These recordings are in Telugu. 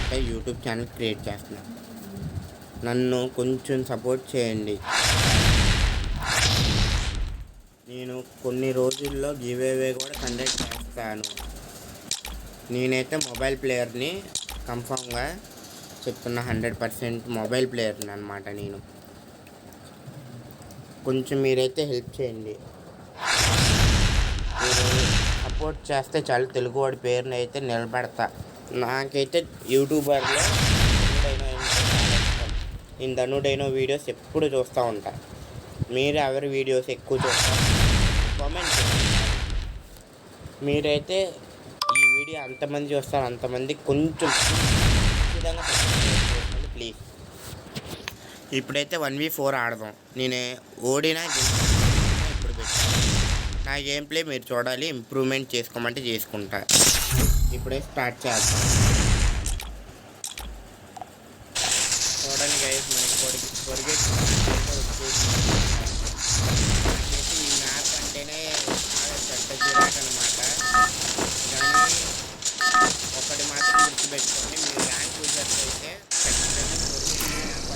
అనమాట యూట్యూబ్ ఛానల్ క్రియేట్ చేస్తున్నాను. నన్ను కొంచెం సపోర్ట్ చేయండి. నేను కొన్ని రోజుల్లో గివ్ అవే కూడా కండక్ట్ చేస్తాను. నేనైతే మొబైల్ ప్లేయర్ని కన్ఫామ్గా చెప్తున్నా, 100% మొబైల్ ప్లేయర్ని అనమాట. నేను కొంచెం మీరైతే హెల్ప్ చేయండి. మీరు సపోర్ట్ చేస్తే చాలు, తెలుగువాడి పేరుని అయితే నిలబెడతా. నాకైతే యూట్యూబర్లో నేను ధనుడైన వీడియోస్ ఎప్పుడు చూస్తూ ఉంటా. మీరు ఎవరి వీడియోస్ ఎక్కువ చూస్తారు కామెంట్ చేయండి. మీరైతే ఈ వీడియో అంతమంది చూస్తారు, అంతమంది కొంచెం ఖచ్చితంగా చేసుకోండి ప్లీజ్. ఇప్పుడైతే 1v4 ఆడదాం. నేను ఓడినా ఇప్పుడు పెట్టాను. నా గేమ్ ప్లే మీరు చూడాలి, ఇంప్రూవ్మెంట్ చేసుకోమంటే చేసుకుంటా. ఇప్పుడే స్టార్ట్ చేద్దాం. చూడండి గైస్, మనకి పొరిగెట్ ఈ మ్యాప్ అంటేనే చాలా చెడ్డ చిరాకు అనమాట. కానీ ఒకటి మాత్రం గుర్తుపెట్టుకోండి, మీరు ర్యాంక్ యూజర్స్ అయితే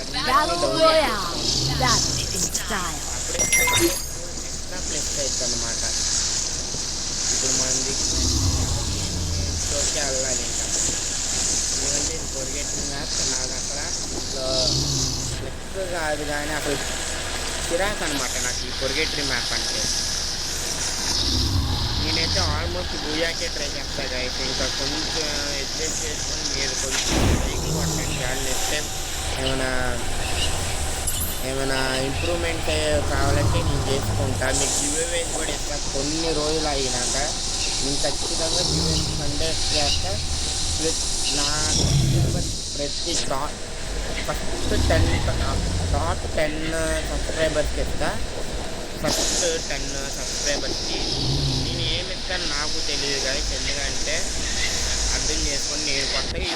అప్పుడే ఎక్స్ట్రా ప్లస్ అవుతుంది అనమాట. ఇప్పుడు మనది షోకి వెళ్ళాలి ఇంకా, ఎందుకంటే ఇది పొరిగెట్టిన మ్యాప్. నాకు అక్కడ ప్లస్ కాదు కానీ అసలు చిరాకు అనమాట నాకు ఈ పొరిగెట్టిన మ్యాప్ అంటే. నేనైతే ఆల్మోస్ట్ బూయాకే ట్రై చేస్తా గైస్. ఇంకా కొంచెం అడ్జస్ట్ చేసుకొని మీరు కొంచెం సైకిల్ కొట్టండి. కానీ నెక్స్ట్ టైం ఏమైనా ఇంప్రూవ్మెంట్ కావాలంటే నేను చేసుకుంటా. మీకు గివ్అవేస్ కూడా ఇస్తా. కొన్ని రోజులు అయినాక నేను ఖచ్చితంగా గివ్అవేస్ కండక్ట్ చేస్తా. నా ప్రతి ఫస్ట్ 10 సబ్స్క్రైబర్స్కి ఇస్తా. ఫస్ట్ 10 సబ్స్క్రైబర్స్కి నేను ఏమి ఇస్తాను నాకు తెలియదు కానీ, ఎందుకంటే అర్థం చేసుకొని నేను కొత్తగా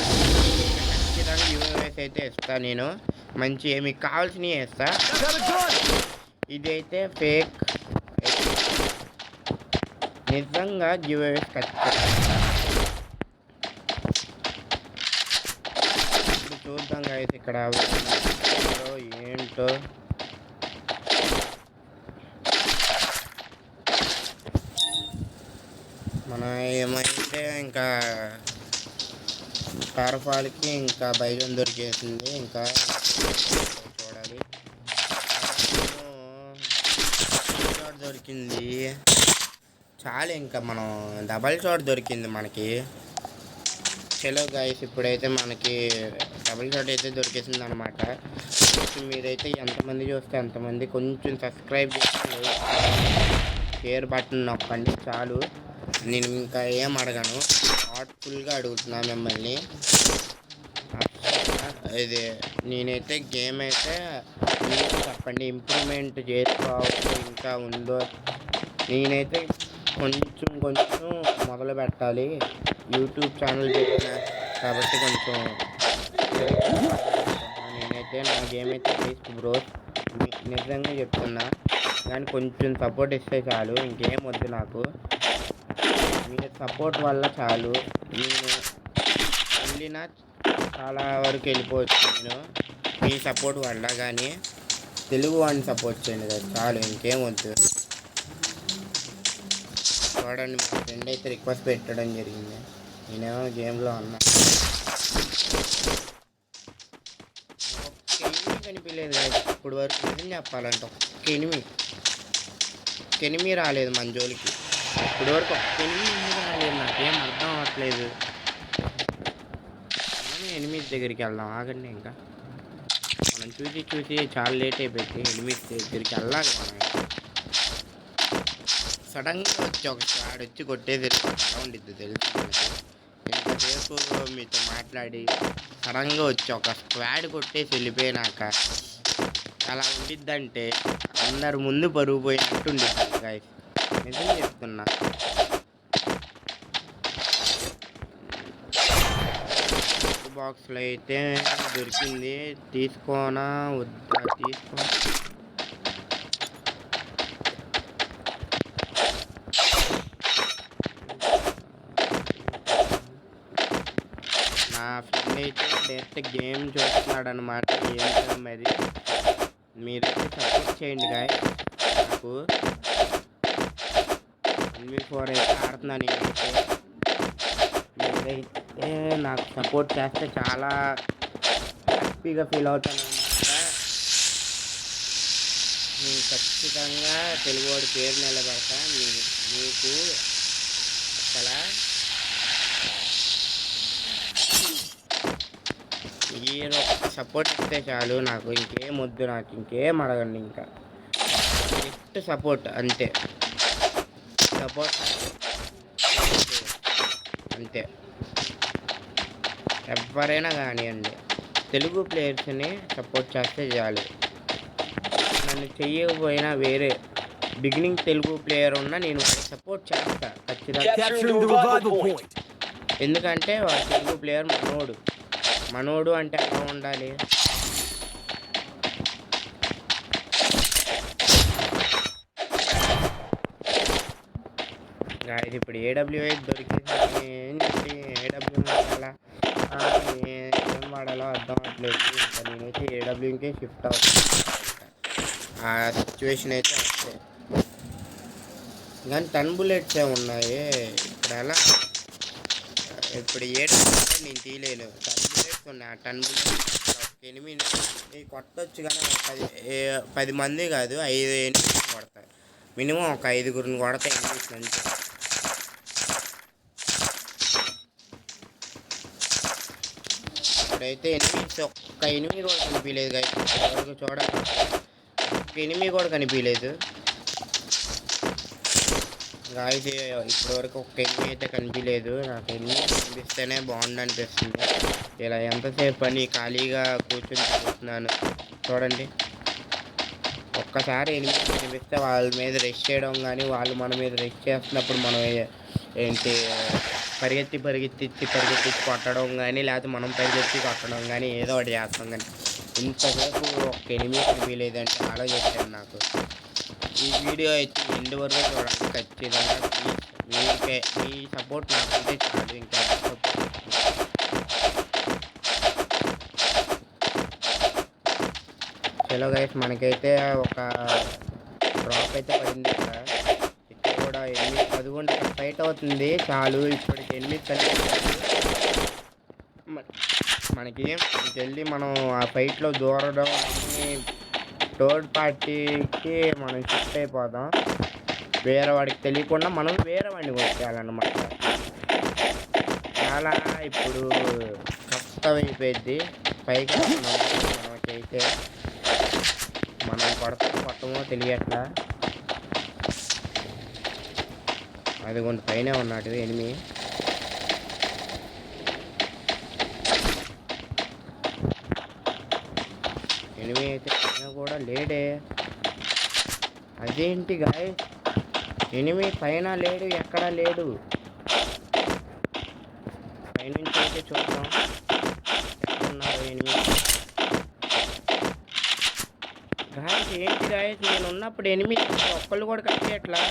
ఖచ్చితంగా గివ్అవేస్ అయితే ఇస్తాను. నేను మంచి మీకు కావాల్సినవి ఇస్తా. ఇదైతే ఫేక్, నిజంగా గివ్అవేస్ ఖచ్చితంగా. ఇప్పుడు చూద్దాం గైస్ ఇక్కడ ఏంటో. మనం ఏమైతే ఇంకా కారపాలకి ఇంకా బైజన్ దొరికేసింది. ఇంకా చూడాలి. షాట్ దొరికింది చాలు, ఇంకా మనం డబల్ షాట్ దొరికింది మనకి. చలో గైస్, ఇప్పుడైతే మనకి డబల్ షాట్ అయితే దొరికేసింది అనమాట. మీరైతే ఎంతమంది చూస్తే అంతమంది కొంచెం సబ్స్క్రైబ్ చేసి షేర్ బటన్ నొక్కండి చాలు. నేను ఇంకా ఏం అడగను, హార్ట్ఫుల్గా అడుగుతున్నా మిమ్మల్ని. ఇది నేనైతే గేమ్ అయితే మీరు చెప్పండి, ఇంప్రూవ్మెంట్ చేసుకోవచ్చు ఇంకా ఉందో. నేనైతే కొంచెం మొదలు పెట్టాలి, యూట్యూబ్ ఛానల్ పెట్టిన కాబట్టి కొంచెం నేనైతే నా గేమ్ అయితే బెస్ట్ బ్రో, నిజంగా చెప్తున్నా. కానీ కొంచెం సపోర్ట్ ఇస్తే చాలు, ఇంకేం వద్దు నాకు. మీ సపోర్ట్ వల్ల చాలు, నేను వెళ్ళినా చాలా వరకు వెళ్ళిపోవచ్చు నేను మీ సపోర్ట్ వల్ల. కానీ తెలుగు వాడిని సపోర్ట్ చేయండి కదా చాలు, ఇంకేం వద్దు. చూడండి, మా ఫ్రెండ్ అయితే రిక్వెస్ట్ పెట్టడం జరిగింది, నేనేమో గేమ్లో ఉన్నా. ఒక్క ఎనిమిది కనిపించలేదు కదా ఇప్పుడు వరకు, నిజం చెప్పాలంటే ఒక్క ఎనిమిది రాలేదు మన జోలికి ఇప్పుడు వరకు. ఒక్క ఎనిమిది రాలేదు, నాకేం అర్థం అవ్వట్లేదు. మనం 8 దగ్గరికి వెళ్దాం, ఆగండి. ఇంకా మనం చూసి చాలా లేట్ అయిపోయింది. 8 దగ్గరికి వెళ్ళాలి మనం. సడన్గా వచ్చి ఒక స్క్వాడ్ వచ్చి కొట్టేది ఎలా ఉండిద్ది తెలుసు మనకి. ఎంతసేపు మీతో మాట్లాడి సడన్గా వచ్చి ఒక స్క్వాడ్ కొట్టేసి వెళ్ళిపోయినాక అలా ఉండిద్దంటే అందరు ముందు పరుగు పోయినట్టు ఉండిద్ది గైస్, నిజం చెప్తున్నా. బాక్స్లో అయితే దొరికింది, తీసుకోనా వద్దా? తీసుకో. నా ఫ్రెండ్ అయితే డైరెక్ట్ గేమ్ చూస్తున్నాడు అనమాట. ఏం మరి మీరైతే సపోర్ట్ చేయండి గాయ్. నాకు 1v4 అయితే ఆడుతున్నాను నేనైతే. మీరైతే నాకు సపోర్ట్ చేస్తే చాలా హ్యాపీగా ఫీల్ అవుతాను అనమాట. నేను ఖచ్చితంగా తెలుగువాడి పేరు నిలబెడతా. మీకు అసలు మీరు సపోర్ట్ ఇస్తే చాలు, నాకు ఇంకేం వద్దు, నాకు ఇంకేం అడగండి. ఇంకా జస్ట్ సపోర్ట్ అంతే, సపోర్ట్ అంతే. ఎవరైనా కానివ్వండి, తెలుగు ప్లేయర్స్ని సపోర్ట్ చేస్తే చాలు. నన్ను చెయ్యకపోయినా వేరే బిగినింగ్ తెలుగు ప్లేయర్ ఉన్నా నేను సపోర్ట్ చేస్తా ఖచ్చితంగా. ఎందుకంటే వాడు తెలుగు ప్లేయర్ మనోడు అంటే ఎలా ఉండాలి. ఇది ఇప్పుడు ఏడబ్ల్యూఐ దొరికేసి ఏంటి ఏడబ్ల్యూ వాడాలా, ఏం వాడాలో అర్థం అవ్వట్లేదు. ఇంకా నేనైతే ఏడబ్ల్యూకే షిఫ్ట్ అవుతాను. ఆ సిచ్యువేషన్ అయితే వస్తే కానీ 10 బుల్లెట్సే ఉన్నాయి. ఇప్పుడు ఎలా, ఇప్పుడు ఏడబ్ల్యూ నేను తీయలేను. 10 బుల్లెట్స్ ఉన్నాయి. ఆ 10 బుల్లెట్స్ ఎనిమిది కొట్టొచ్చు కానీ 10 మంది కాదు 5 ఎనిమిది కొడతాయి. మినిమం ఒక 5గురిని కొడతాయి ఎనిమిది నుంచి. ఇప్పుడైతే ఒక్క ఎనిమిది కూడా కనిపించలేదు కదా. ఇప్పటివరకు చూడాలి, ఒక్క ఎనిమిది కూడా కనిపించలేదు గాయస్. ఇప్పటివరకు ఒక్క ఎనిమిది అయితే కనిపించలేదు. నాకు ఎనిమిది కనిపిస్తేనే బాగుండు అనిపిస్తుంది. ఇలా ఎంతసేపు అని ఖాళీగా కూర్చొని చూస్తున్నాను. చూడండి, ఒక్కసారి ఎనిమిది కనిపిస్తే వాళ్ళ మీద రెస్ట్ చేయడం కానీ, వాళ్ళు మన మీద రెస్ట్ చేస్తున్నప్పుడు మనం ఏంటి పరిగెత్తి కొట్టడం కానీ, లేకపోతే మనం పరిగెత్తి కొట్టడం కానీ ఏదో ఒకటి చేస్తాం. కానీ ఇంతసేపు ఒక ఎనిమిది కనిపించలేదంటే ఆలోచించాను. నాకు ఈ వీడియో అయితే ఎండ్ వరకు చూడండి ఖచ్చితంగా. మీ సపోర్ట్ నాకంటే చాలు. ఇంకా చలో గైస్, మనకైతే ఒక డ్రాప్ అయితే పడింది కదా. ఇక్కడ కూడా 8-11 ఫైట్ అవుతుంది చాలు. ఇప్పటికి 8 కలిపి మనకి వెళ్ళి మనం ఆ ఫైట్లో దూరడం, థర్డ్ పార్టీకి మనం షిఫ్ట్ అయిపోదాం. వేరే వాడికి తెలియకుండా మనం వేరే వాడిని కొట్టేయాలన్నమాట. చాలా ఇప్పుడు కష్టమైపోయింది. పైగా మనకైతే మనం కొట్టమో తెలియట్లా. అది కొంత పైన ఉన్నాడు ఎనిమిది. అయితే పైన కూడా లేడే. అదేంటి గాయ్, ఎనిమిది పైన లేడు, ఎక్కడా లేడు. పైనుంచి అయితే చూద్దాం ఎక్కడున్నారు ఎనిమిది. గాయస్ ఏంటి గాయస్, నేను ఉన్నప్పుడు ఎనిమిది ఒక్కళ్ళు కూడా కనిపించట్లా.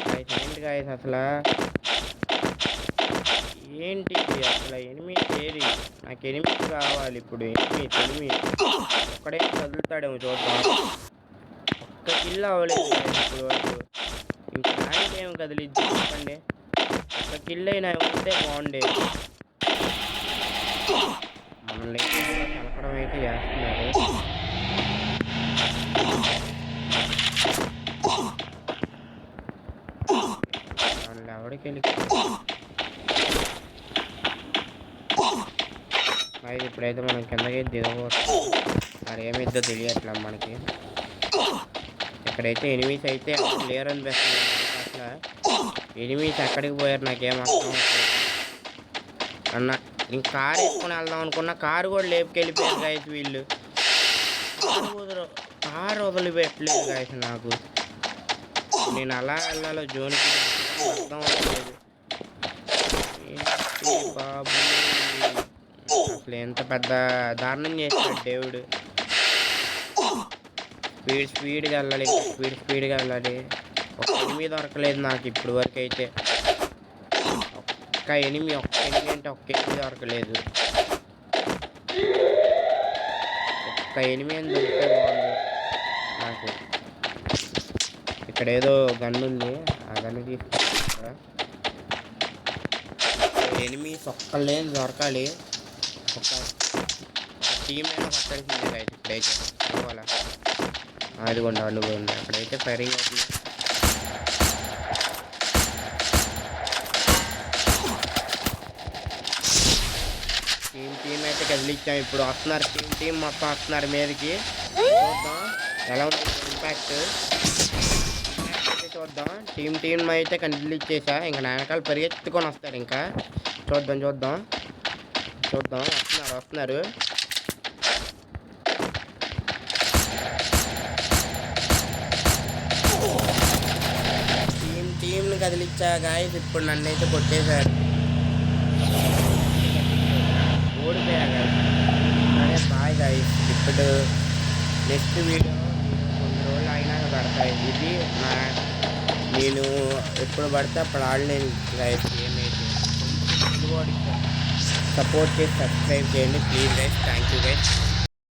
గాయస్ ఏంటి గాయస్ అసలు, ఏంటి అసలు ఎనిమిది ఏరి. నాకు ఎనిమిది కావాలి ఇప్పుడు. ఎనిమిది ఒక్కడే కదులుతాడేమో చూద్దాం. ఒక్క కిల్ అవ్వలేదు ఇప్పుడు వరకు. ఇంకా నాకేం కదిలిద్ది చెప్పండి. ఒక్క కిల్ అయినా ఉంటే బాగుండేది. మనల్ని కలపడం అయితే చేస్తున్నారు. మనల్ని ఎవరికి వెళ్ళి అది ఇప్పుడైతే మనం కిందకి దిగబోతాం. మరి ఏమిద్దో తెలియట్లా మనకి. ఇక్కడైతే ఎనిమిస్ అయితే లేరు అనిపిస్తుంది. అసలు ఎనిమిస్ ఎక్కడికి పోయారు నాకేం అర్థం అన్న. నేను కారు వేసుకొని వెళ్దాం అనుకున్నా, కారు కూడా లేపుకెళ్ళిపోయారు గాయస్ వీళ్ళు. కారు వదిలిపెట్టలేదు గాయస్ నాకు. నేను అలా వెళ్ళాలో జోన్కి అర్థం అవ్వలేదు. బాబు అసలు ఎంత పెద్ద దారుణం చేస్తాడు దేవుడు. స్పీడ్గా వెళ్ళాలి, స్పీడ్గా వెళ్ళాలి. ఒక ఎనిమిది దొరకలేదు నాకు ఇప్పుడు వరకు అయితే. ఒక్క ఒక్క ఎనిమి అంటే ఒక్క ఎనిమి దొరకలేదు. ఒక్క ఎనిమి అని దొరికితే బాగుంది నాకు. ఇక్కడ ఏదో గన్ ఉంది, ఆ గన్ను తీసుకుంటా. ఎనిమిస్ ఒక్కళ్ళేం దొరకాలి. ఒక టీం అయినా పట్టాల్సిందే అయితే ఇప్పుడైతే అనుకోవాలా. అదిగోండి అనుకోండి, అక్కడైతే ఫైరింగ్ అవుతుంది. టీం అయితే కదిలిచ్చాం. ఇప్పుడు వస్తున్నారు టీం మొత్తం వస్తున్నారు మీదకి. చూద్దాం ఎలా ఉంది ఇంపాక్ట్ అయితే చూద్దాం. టీం అయితే కదిలిచ్చేసా. ఇంకా నా వెనకాల పరిగెత్తుకొని వస్తారు. ఇంకా చూద్దాం వస్తున్నారు. టీంని కదిలిచ్చా గాయస్. ఇప్పుడు నన్ను అయితే కొట్టేశారు, ఓడిపోయా గాయస్. సరే బాయ్ గాయస్. ఇప్పుడు నెక్స్ట్ వీడియో కొన్ని రోజులు అయినాక పడతాయి. ఇది నేను ఎప్పుడు పడితే అప్పుడు ఆడలేను గాయస్. ఏమైతే సపోర్ట్ చేసి సబ్స్క్రైబ్ చేయండి please guys. Thank you guys.